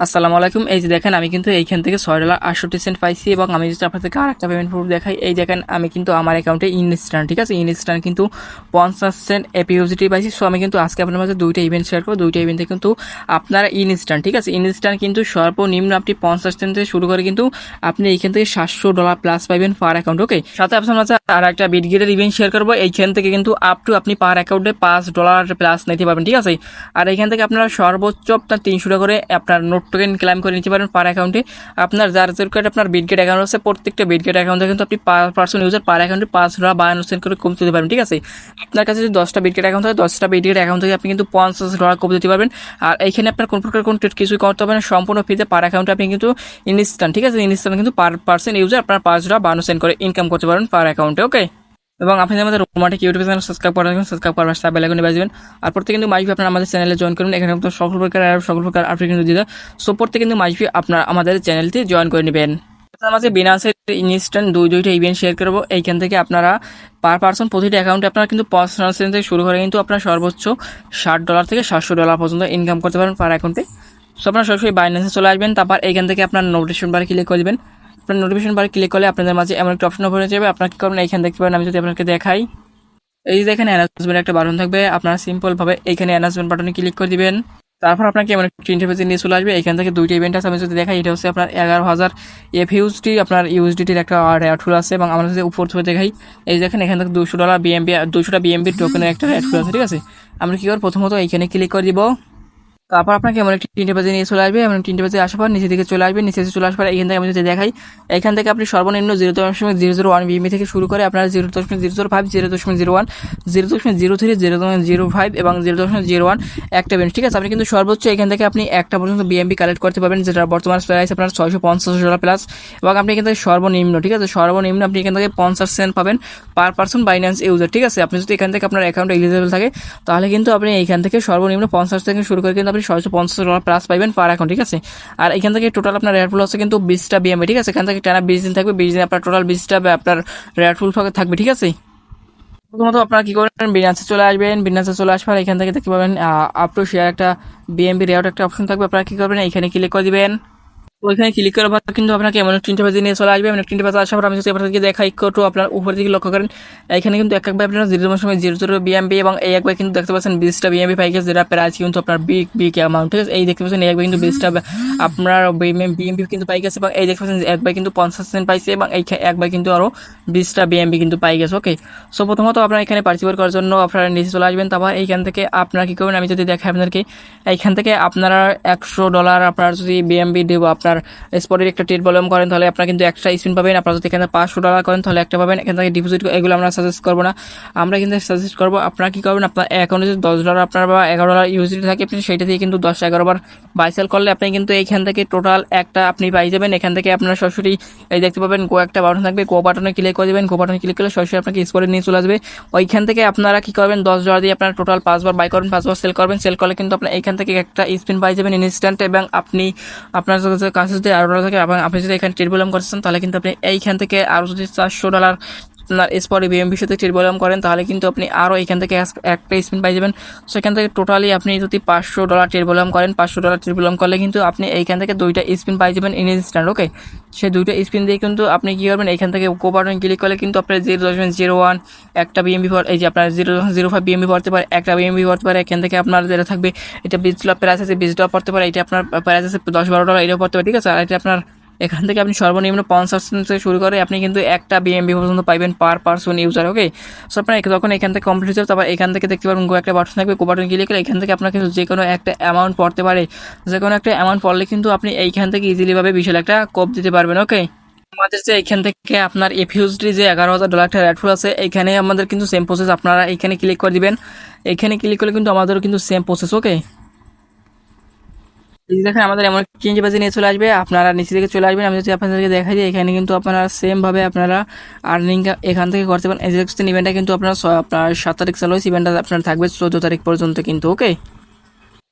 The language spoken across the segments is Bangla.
আসসালামু আলাইকুম। এই যে দেখেন আমি কিন্তু এইখান থেকে $6.68 পাইছি এবং আমি যদি আপনার থেকে আরেকটা পেমেন্ট প্রুফ দেখাই, এই দেখেন আমি কিন্তু আমার অ্যাকাউন্টে ইনস্ট্যান্ট, ঠিক আছে, ইনস্ট্যান্ট কিন্তু 50 সেন্ট এপিউজিটি পাইছি। সো আমি কিন্তু আজকে আপনার মাঝে দুইটা ইভেন্ট শেয়ার করবো। দুইটা ইভেন্টে কিন্তু আপনারা ইনস্ট্যান্ট, ঠিক আছে, ইনস্ট্যান্ট কিন্তু সর্বনিম্ন আপনি 50 সেন্ট থেকে শুরু করে কিন্তু আপনি এইখান থেকে $700 প্লাস পাইবেন পার অ্যাকাউন্ট। ওকে, সাথে আপনার মাঝে আর একটা বিটগেটের ইভেন্ট শেয়ার করবো। এইখান থেকে কিন্তু আপ টু আপনি পার অ্যাকাউন্টে $5 প্লাস নিতে পারবেন, ঠিক আছে। আর এইখান থেকে আপনারা সর্বোচ্চ আপনার 300 টাকা করে আপনার নোট টোকেন ক্লেম করে নিতে পারেন পার অ্যাকাউন্টে। আপনার যার কার্ড আপনার বিটগেট অ্যাকাউন্ট আছে, প্রত্যেকটা বিটগেট অ্যাকাউন্টে কিন্তু আপনি পার পার্সন ইউজার পার অ্যাকাউন্টে $5.52 করে কম দিতে পারবেন, ঠিক আছে। আপনার কাছে যদি 10টা বিটগেট অ্যাকাউন্ট হয়, 10টা বিটগেট অ্যাকাউন্ট থেকে আপনি কিন্তু $50 কম দিতে পারবেন। আর এইখানে আপনার কোন প্রকার কোন ট্রেড কিছুই করতে হবে না, সম্পূর্ণ ফ্রিতে পার অ্যাকাউন্টে আপনি কিন্তু ইনস্ট্যান্ট, ঠিক আছে, ইনস্ট্যান্ট কিন্তু পার পার্সন ইউজার আপনার $5.52 করে ইনকাম করতে পারবেন পার অ্যাকাউন্টে। ওকে, এবং আপনি আমাদের রোমাটিক ইউটিউব চ্যানেল সাবস্ক্রাইব করার জন্য সাবস্ক্রাইব করার সাথে বেল আইকনে বাজিবেন। আর প্রত্যেকে কিন্তু মাইফি আপনারা আমাদের চ্যানেলে জয়েন করুন। এখানে কিন্তু সকল প্রকার আপনি কিন্তু দিদা, সো প্রত্যেকে কিন্তু মাইফি আপনারা আমাদের চ্যানেলটি জয়েন করে নেবেন। আপনার মাঝে বিনান্সের ইনস্ট্যান্ট দুইটা ইভেন্ট শেয়ার করবো। এইখান থেকে আপনারা পার পার্সন প্রতিটা অ্যাকাউন্টে আপনারা কিন্তু 50 সেন্ট থেকে শুরু করে কিন্তু আপনার সর্বোচ্চ $60 থেকে $700 পর্যন্ত ইনকাম করতে পারেন পার অ্যাকাউন্টে। সো আপনারা সরাসরি বাইন্যান্সে চলে আসবেন, তারপর এইখান থেকে আপনার নোটিফিকেশন বারে ক্লিক করে দেবেন। আপনার নোটিফিকেশন বারে ক্লিক করলে আপনাদের মাঝে এমন একটা অপশন ওপেন হয়ে যাবে। আপনারা কি করবেন, এইখান দেখতে পাবেন, আমি যদি আপনাকে দেখাই, এই যে দেখেন অ্যানাউন্সমেন্ট একটা বাটন থাকবে। আপনারা সিম্পল ভাবে এইখানে অ্যানাউন্সমেন্ট বাটনে ক্লিক করে দিবেন। তারপর আপনাকে এমন একটা ইন্টারফেসে নিয়ে চলে আসবে। এখান থেকে দুইটা ইভেন্ট আছে, আমি যদি দেখাই, এটা হচ্ছে আপনার 11,000 এফইউএসডি আপনার ইউএসডিটির একটা টুল আছে। এবং আমরা যদি উপর থেকে দেখাই, এই দেখেন এখান থেকে $200 বিএমবি 200টা বিএমবি টোকেনের একটা টুল আছে, ঠিক আছে। আমরা কি করব, প্রথমত এইখানে ক্লিক করে দিব। তারপর আপনাকে এমন একটি তিনটে পেজে নিয়ে চলে আসবে। এমন তিনটে পেজে আসার পর নিচে দিকে চলে আসবে। নিচে চলে আসার পর এখান থেকে আমি যদি দেখাই, এখান থেকে আপনি সর্বনিম্ন 0.001 বিএমবি থেকে শুরু করে আপনার 0.005, 0.01, 0.03, 0.05 এবং 0.01 একটা ইভেন্ট, ঠিক আছে। আপনি কিন্তু সর্বোচ্চ এখান থেকে আপনি একটা পর্যন্ত বিএমবি কালেক্ট করতে পারবেন, যেটা বর্তমান প্রাইস আপনার $650 প্লাস। এবং আপনি এখান থেকে সর্বনিম্ন, ঠিক আছে, সর্বনিম্ন আপনি এখান থেকে 50 সেন্ট পাবেন পার পার্সন বাইন্যান্স ইউজার, ঠিক আছে। আপনি যদি এখান থেকে আপনার অ্যাকাউন্ট এলিজিবল থাকে, তাহলে কিন্তু আপনি এইখান থেকে সর্বনিম্ন 50 থেকে শুরু করে কিন্তু আপনি $650 প্লাস পাইবেন পার অ্যাকাউন্ট, ঠিক আছে। আর এখান থেকে টোটাল আপনার রেয়ারফুল হচ্ছে কিন্তু 20টা বিএমবি, ঠিক আছে। এখান থেকে টানা 20 দিন থাকবে, 20 দিন আপনার টোটাল 20টা আপনার রেয়ারফুল থাকবে, ঠিক আছে। প্রথমত আপনারা কি করবেন, বিনান্সে চলে আসবেন। বিনান্সে চলে আসবার এখান থেকে দেখতে পাবেন আপ টু শেয়ার একটা বিএমবি রেয়ার একটা অপশন থাকবে। আপনারা কি করবেন, এখানে ক্লিক করে দিবেন। ওইখানে ক্লিক করার পর কিন্তু আপনাকে এমন তিনটে পেজে নিয়ে চলে আসবে। এমন তিনটে পেজে আসার পর আমি যদি আপনাদেরকে দেখাই, একটু আপনার উপর দিকে লক্ষ্য করেন, এখানে কিন্তু এক একবার আপনার 0.00 বিএমবি এবং এই একবার কিন্তু দেখতে পাচ্ছেন 20টা বিএমবি পাই গেছে, যেটা প্রাইস কিন্তু আপনার বিগ অ্যামাউন্ট, ঠিক আছে। এই দেখতে পাচ্ছেন এই একবার কিন্তু 20টা আপনার বিএমবি কিন্তু পাই গেছে। এবং এই দেখতে পাচ্ছেন একবার কিন্তু 50 সেন্ট পাইছে এবং এই একবার কিন্তু আরও 20টা বিএমবি কিন্তু পাই গেছে। ওকে, সো প্রথমত আপনারা এখানে পার্টিসিপেট করার জন্য আপনারা নিচে চলে আসবেন। তারপর এইখান থেকে আপনারা কি করবেন, আমি যদি দেখাই আপনাদেরকে, এইখান থেকে আপনারা $100 আপনার যদি বিএমবি দেবো আপনার স্পটের একটা ট্রেড ভলিউম করেন, তাহলে আপনারা কিন্তু একটা স্পিন পাবেন। আপনারা যদি এখানে $500 করেন, তাহলে একটা পাবেন। এখান থেকে ডিপোজিট, এগুলো আমরা সাজেস্ট করবো না, আমরা কিন্তু সাজেস্ট করবো আপনারা কি করবেন, আপনার অ্যাকাউন্টে যদি $10 আপনার বা $11 ইউএসডি থাকে, আপনি সেইটা দিয়ে কিন্তু 10-11 বার বাই সেল করলে আপনি কিন্তু এইখান থেকে টোটাল একটা আপনি পাই যাবেন। এখান থেকে আপনারা সরাসরি এই দেখতে পাবেন গো একটা বাটন থাকবে, গো বাটনে ক্লিক করে দেবেন। গো বাটনে ক্লিক করলে সরাসরি আপনাকে স্পটে নিয়ে চলে আসবে। ওইখান থেকে আপনারা কি করবেন, $10 দিয়ে আপনারা টোটাল 5 বার বাই করবেন, 5 বার সেল করবেন। সেল করলে কিন্তু আপনার এইখান থেকে একটা স্পিন পাই যাবেন ইনস্ট্যান্ট। এবং আপনি আপনার কাছে যদি $11 থাকে এবং আপনি যদি এখানে ট্রেড ভলিউম করছেন, তাহলে কিন্তু আপনি এইখান থেকে আরও যদি $400 আপনার স্পটে বিএমবির সাথে ট্রেড ভলিউম করেন, তাহলে কিন্তু আপনি আরও এখান থেকে একটা স্পিন পাই যাবেন। সো এখান থেকে টোটালি আপনি যদি $500 ট্রেড ভলিউম করেন, $500 ট্রেড ভলিউম করলে কিন্তু আপনি এইখান থেকে দুইটা স্পিন পাই যাবেন ইনস্ট্যান্ট। ওকে, সেই দুইটা স্পিন দিয়ে কিন্তু আপনি কী করবেন, এখান থেকে গো বাটন ক্লিক করলে কিন্তু আপনার 0.01 একটা বিএমবি এই যে আপনার 0.05 বিএমবি পড়তে পারে, একটা বিএমবি পড়তে পারে। এখান থেকে আপনার যেটা থাকবে, এটা $20 প্রাইস আছে, $20 পড়তে পারে। এটা আপনার প্রাইস আছে $10-12, এটাও পড়তে পারে, ঠিক আছে। আর এটা আপনার এখান থেকে আপনি সর্বনিম্ন 50 থেকে শুরু করে আপনি কিন্তু একটা বিএমবি পর্যন্ত পাইবেন পার পার্সন ইউজার। ওকে, সো আপনার যখন এখান থেকে কমপ্লিট হয়ে যাবে, তারপর এখান থেকে দেখতে পাবেন গো একটা বাটন থাকবে, গো বাটন ক্লিক করে এখান থেকে আপনার কিন্তু যে কোনো একটা অ্যামাউন্ট পড়তে পারে। যে কোনো একটা অ্যামাউন্ট পড়লে কিন্তু আপনি এইখান থেকে ইজিলিভাবে বিশাল একটা কোপ দিতে পারবেন। ওকে, আমাদের যে এখান থেকে আপনার এফইউএসডি যে $11,000 একটা রেটফুল আছে, এখানে আমাদের কিন্তু সেম প্রসেস। আপনারা এখানে ক্লিক করে দিবেন। এখানে ক্লিক করলে কিন্তু আমাদেরও কিন্তু সেম প্রসেস। ওকে, এই যে দেখেন আমাদের এমন চেঞ্জ বাজে নিয়ে চলে আসবে। আপনারা নিচে থেকে চলে আসবেন। আমি যদি আপনাদেরকে দেখাই দিই, এখানে কিন্তু আপনারা সেম ভাবে আপনারা আর্নিং এখান থেকে করতে পারেন। এই যে ইভেন্টটা কিন্তু আপনার 7 তারিখ চালু হয়েছে, ইভেন্টটা আপনার থাকবে 14 তারিখ পর্যন্ত কিন্তু। ওকে,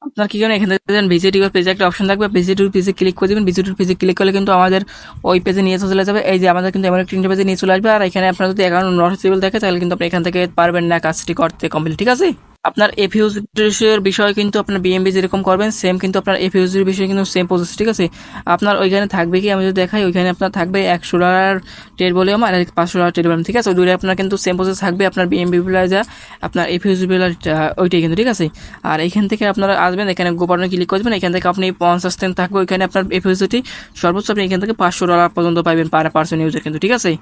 আপনার কি করেন, এখান থেকে ভিজিট ইউর পেজে একটা অপশন থাকবে, ভিজিট ইউর পেজে ক্লিক করে দেবেন। ভিজিট ইউর পেজে ক্লিক করলে কিন্তু আমাদের ওই পেজে নিয়ে চলে যাবে। এই যে আমাদের কিন্তু এমন একটা পেজে নিয়ে চলে আসবে। আর এখানে আপনার যদি অ্যাকাউন্ট নট রিচেবল থাকে, তাহলে কিন্তু আপনি এখান থেকে পারবেন না কাজটি করতে কমপ্লিট, ঠিক আছে। আপনার এফইউজির বিষয়ে কিন্তু আপনার বিএমবি যেরকম করবেন সেম কিন্তু আপনার এফইউজির বিষয়ে কিন্তু সেম প্রসেস, ঠিক আছে। আপনার ওইখানে থাকবে কি, আমি যদি দেখাই, ওইখানে আপনার থাকবে $100 ট্রেড ভলিউম আর $500 ট্রেড ভলিউম, ঠিক আছে। ওই দুইটা আপনার কিন্তু সেম প্রসেস থাকবে, আপনার বিএমবি বেলা যা আপনার এফইউজি বেলা ওইটাই কিন্তু, ঠিক আছে। আর এখান থেকে আপনারা আসবেন, এখানে গো বাটনে ক্লিক করবেন, এখান থেকে আপনি 50 সেন্ট থাকবে, ওইখানে আপনার এফইউজিটি সর্বোচ্চ আপনি এখান থেকে $500 পর্যন্ত পাবেন পার পার্সন ইউজার কিন্তু, ঠিক আছে।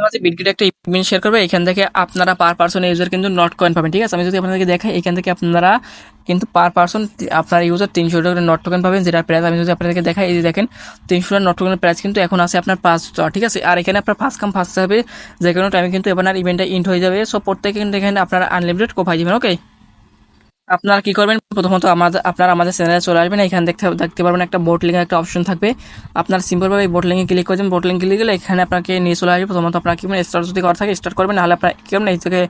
মাঝে বিটগেট একটা ইভেন্ট শেয়ার করবে, এখান থেকে আপনারা পার পার্সন ইউজার কিন্তু নট কয়েন পাবেন, ঠিক আছে। আমি যদি আপনাদেরকে দেখাই, এখান থেকে আপনারা কিন্তু পার পার্সন আপনার ইউজার $300 নট টোকেন পাবেন, যেটা প্রাইস আমি যদি আপনাদেরকে দেখাই, এই যে দেখেন $300 নট টোকেনের প্রাইস কিন্তু এখন আছে আপনার $5, ঠিক আছে। আর এখানে আপনার ফার্স্ট কাম ফার্স্ট সার্ভে যে কোনো টাইমে কিন্তু আপনার ইভেন্টটা ইন্ট হয়ে যাবে। সো প্রত্যেকে কিন্তু এখানে আপনারা আনলিমিটেড কোপাই যাবেন, ওকে। আপনারা কি করবেন, প্রথমত আপনারা আমাদের চ্যানেলে চলে আসবেন, এখানে দেখতে পারবেন একটা বোট লিঙ্কের একটা অপশন থাকবে। আপনার সিম্পলভাবে এই বোট লিঙ্কে ক্লিক করবেন, বোট লিঙ্ক ক্লিক করলে এখানে আপনাকে নিয়ে চলে আসবে। প্রথমত আপনার কি করবেন, স্টার্ট যদি করা থাকে স্টার্ট করবেন, নাহলে আপনার কি করবেন, এই থেকে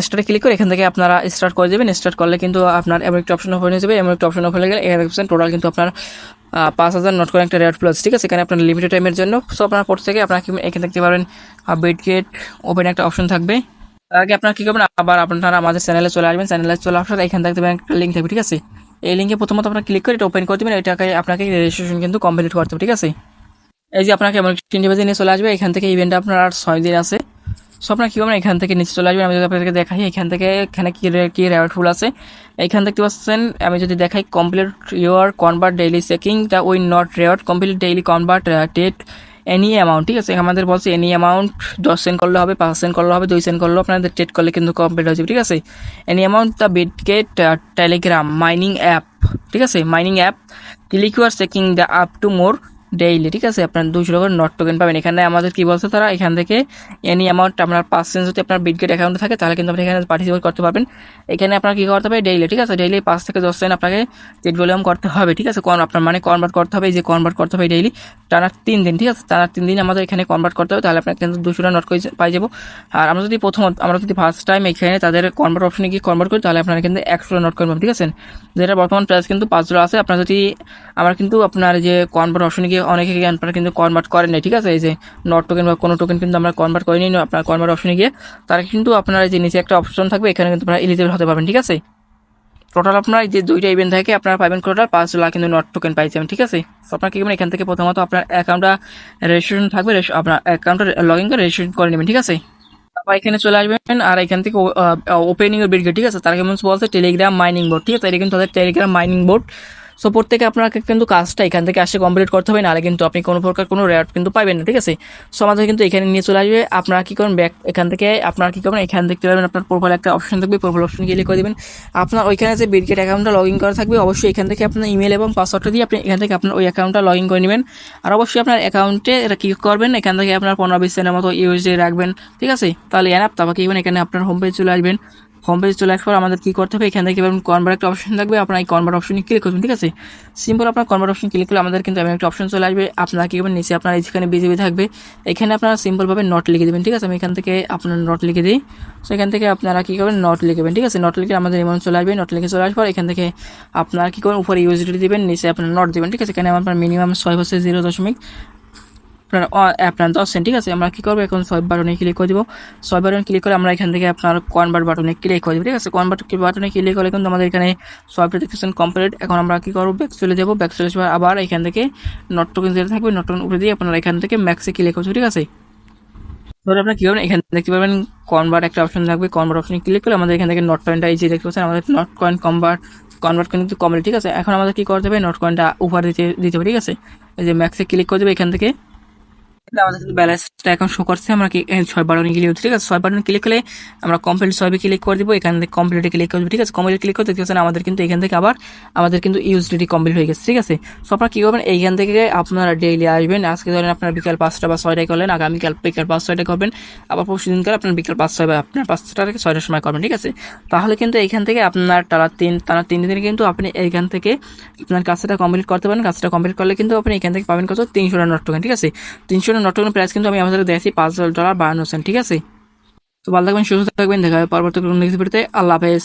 স্টার্টে ক্লিক করে এখান থেকে আপনারা স্টার্ট করে দেবেন। স্টার্ট করলে কিন্তু আপনার এমন একটা অপশন ওপেন হয়ে যাবে, এমন একটা অপশন ওপেন হয়ে গেলে এখানে টোটাল কিন্তু আপনার 5000 নট করে একটা রেড প্লাস, ঠিক আছে। এখানে আপনার লিমিটেড টাইমের জন্য। সো আপনার পর থেকে আপনার এখানে দেখতে পারবেন বিটগেট ওপেন একটা অপশন থাকবে। তার আগে আপনারা কি করবেন, আবার আপনারা আমাদের চ্যানেলে চলে আসবেন, চ্যানেলে চলে আসার এখান থেকে একটা লিঙ্ক থাকবে, ঠিক আছে। এই লিঙ্কে প্রথমত আপনারা ক্লিক করে এটা ওপেন করে দেবেন, এটাকে আপনাকে রেজিস্ট্রেশন কিন্তু কমপ্লিট করতে হবে, ঠিক আছে। এই যে আপনাকে এমন একটি ইন্টারভিউ নিয়ে চলে আসবে, এখান থেকে ইভেন্ট আপনার আর 6 দিন আছে। সো আপনার কী করবেন, এখান থেকে নিচে চলে আসবেন। আমি যদি আপনাদেরকে দেখাই, এখান থেকে এখানে কি রেওয়ার্ড ফুল আছে এইখান দেখতে পাচ্ছেন। আমি যদি দেখাই, complete your convert daily checking the win not reward, complete daily convert TET any amount, ঠিক আছে। আমাদের বলছে এনি অ্যামাউন্ট 10 সেন্ট করলে হবে, 5 সেন্ট করলে হবে, 2 সেন্ট করলেও আপনাদের ট্রেড করলে কিন্তু কমপ্লিট হয়ে যাবে, ঠিক আছে। Any amount the Bitget Telegram mining app, ঠিক আছে, mining app click you are checking the up to more daily, ঠিক আছে। আপনার $200 নট টোকেন পাবেন। এখানে আমাদের কি বলছে তারা, এখান থেকে এনি অ্যামাউন্ট আপনার 5 সেন্ট যদি আপনার বিটগেট অ্যাকাউন্টে থাকে তাহলে কিন্তু আপনি এখানে পার্টিসিপেট করতে পারবেন। এখানে আপনার কি করতে হবে, ডেইলি, ঠিক আছে, ডেইলি 5 থেকে 10 সেন্ট আপনাকে ট্রেড ভলিউম করতে হবে, ঠিক আছে। আপনার মানে কনভার্ট করতে হবে, এই যে কনভার্ট করতে হবে ডেইলি টানা 3 দিন, ঠিক আছে। টানা 3 দিন আমাদের এখানে কনভার্ট করতে হবে, তাহলে আপনার কিন্তু $200 নট পাই যাবো। আর আমরা যদি ফার্স্ট টাইম এখানে তাদের কনভার্ট অপশনে গিয়ে কনভার্ট করি, তাহলে আপনারা কিন্তু $100 নট কয়েন পাবেন, ঠিক আছে। যেটা বর্তমান প্রাইস কিন্তু $5 আছে। আপনার যদি আমার কিন্তু আপনার যে কনভার্ট অপশনে গিয়ে অনেকে আপনারা কিন্তু কনভার্ট করেন নাই, ঠিক আছে। এই যে নট টোকেন বা কোনো টোকেন কিন্তু আমরা কনভার্ট করিনি, আপনার কনভার্ট অপশনে গিয়ে তারা কিন্তু আপনার যে নিচে একটা অপশন থাকবে, এখানে কিন্তু আপনারা এলিজিবল হতে পারবেন, ঠিক আছে। টোটাল আপনার যে দুইটা ইভেন্ট থাকে আপনারা পাবেন টোটাল $5 কিন্তু নট টোকেন পাই যাবেন, ঠিক আছে। তো আপনার কি করবেন, এখান থেকে প্রথমত আপনার অ্যাকাউন্টটা রেজিস্ট্রেশন থাকবে, আপনার অ্যাকাউন্টটা লগ ইন করে রেজিস্ট্রেশন করে নেবেন, ঠিক আছে। তারপর এখানে চলে আসবেন, আর এখান থেকে ওপেনিং এর বিটগেট, ঠিক আছে। তারা কেমন বলছে টেলিগ্রাম মাইনিং বোর্ড, ঠিক আছে। এটা কিন্তু তাদের টেলিগ্রাম মাইনিং বোর্ড। সো প্রত্যেকে আপনাকে কিন্তু কাজটা এখান থেকে আসে কমপ্লিট করতে হবে, নাহলে কিন্তু আপনি কোনো প্রকার কোনো রেওয়ার্ড কিন্তু পাবেন না, ঠিক আছে। সো আমাদের কিন্তু এখানে নিয়ে চলে আসবে। আপনারা কি করবেন, ব্যাক এখান থেকে আপনারা কি করবেন, এখানে দেখতে পাবেন আপনার প্রোফাইল একটা অপশন থাকবে, প্রোফাইল অপশন ক্লিক করে দেবেন। আপনার ওইখানে যে বিটগেট অ্যাকাউন্টটা লগ ইন করা থাকবে, অবশ্যই এখান থেকে আপনার ইমেল এবং পাসওয়ার্ডটা দিয়ে আপনি এখান থেকে আপনার ওই অ্যাকাউন্টটা লগ ইন করে নেবেন। আর অবশ্যই আপনার অ্যাকাউন্টে এটা কি করবেন, এখান থেকে আপনার 15-20 সেন্টের মতো ইউএসডি রাখবেন, ঠিক আছে। তাহলে এনাফ। তারপর কি করবেন, এখানে আপনার হোম পেজ চলে আসবেন। হোম পেজ চলে আসার পর আমাদের কী করতে হবে, এখান থেকে কনভার্ট একটা অপশন থাকবে, আপনার এই কনভার্ট অপশনে ক্লিক করবেন, ঠিক আছে। সিম্পল আপনার কনভার্ট অপশন ক্লিক করলে আমাদের কিন্তু এমন একটা অপশন চলে আসবে। আপনারা কী করবেন, নিচে আপনার এখানে বিজিবি থাকবে, এখানে আপনারা সিম্পলভাবে নট লিখে দেবেন, ঠিক আছে। আমি এখান থেকে আপনার নট লিখে দিই। সো এখান থেকে আপনারা কী করবেন, নট লিখবেন, ঠিক আছে। নট লিখে আমাদের এমন চলে আসবে। নট লিখে চলে আসার পর এখান থেকে আপনারা কী করবেন, উপরে ইউএসডি দিবেন, নিচে আপনার নট দেবেন, ঠিক আছে। এখানে আপনার মিনিমাম 6 হচ্ছে 0.আপনার 10 সেন্ট, ঠিক আছে। আমরা কী করবো, এখন সোয়াইপ বাটনে ক্লিক করে দিব। সোয়াইপ বাটনে ক্লিক করে আমরা এখান থেকে আপনার কনভার্ট বাটনে ক্লিক করে দেবো, ঠিক আছে। কনভার্ট বাটনে ক্লিক করলে কিন্তু আমাদের এখানে সোয়াইপটা দেখতেছেন কমপ্লিট। এখন আমরা কী করবো, ব্যাক চলে যাবো। ব্যাক চলে যাওয়ার আবার এখান থেকে নট টোকেন যেটা থাকবে, নট টোকেন উপরে দিয়ে আপনারা এখান থেকে ম্যাক্সে ক্লিক করছো, ঠিক আছে। ধরে আপনার কী করবেন, এখানে দেখতে পাবেন কনভার্ট একটা অপশন থাকবে, কনভার্ট অপশনে ক্লিক করে আমাদের এখান থেকে নট কয়েনটা এই যে দেখতে পাচ্ছেন, আমাদের নট কয়েন কনভার্ট কিন্তু কমপ্লিট, ঠিক আছে। এখন আমাদের কী করতে হবে, নট কয়েনটা উপরে দিতে হবে, ঠিক আছে। এই যে ম্যাক্সে ক্লিক করে দেবে এখান থেকে। আমাদের কিন্তু ব্যালেন্সটা এখন শো করছে। আমরা কি 6 বাটনে ক্লিক করছি, ঠিক আছে। 6 বাটনে ক্লিক করলে আমরা কমপ্লিট সোয়াইপে ক্লিক করে দিব, এখান থেকে কমপ্লিটে ক্লিক করবো, ঠিক আছে। কমপ্লিট ক্লিক করতে দেখতে আমাদের কিন্তু এখান থেকে আবার আমাদের কিন্তু ইউএসডিটি কমপ্লিট হয়ে গেছে, ঠিক আছে। সো আপনারা কী করবেন, এইখান থেকে আপনারা ডেইলি আসবেন। আজকে ধরেন আপনার বিকাল 5টা বা 6টায় করলেন, আগামীকাল বিকাল 5-6টায় করবেন, আবার পরশু দিনকাল আপনার বিকাল 5-6 বা আপনার 5টা থেকে 6টার সময় করবেন, ঠিক আছে। তাহলে কিন্তু এইখান থেকে আপনার টানা 3 দিনে কিন্তু আপনি এইখান থেকে আপনার কাজটা কমপ্লিট করতে পারেন। কাজটা কমপ্লিট করলে কিন্তু আপনি এখান থেকে পাবেন কত, $300 নট টোকেন, ঠিক আছে। $300 নট টোকেন প্রাইস কিন্তু আমি আমাদের দেখছি $5.52, ঠিক আছে। তো ভালো থাকবেন, সুস্থ থাকবেন, দেখা হবে পরবর্তী কোনো ভিডিওতে। আল্লাহ হাফেজ।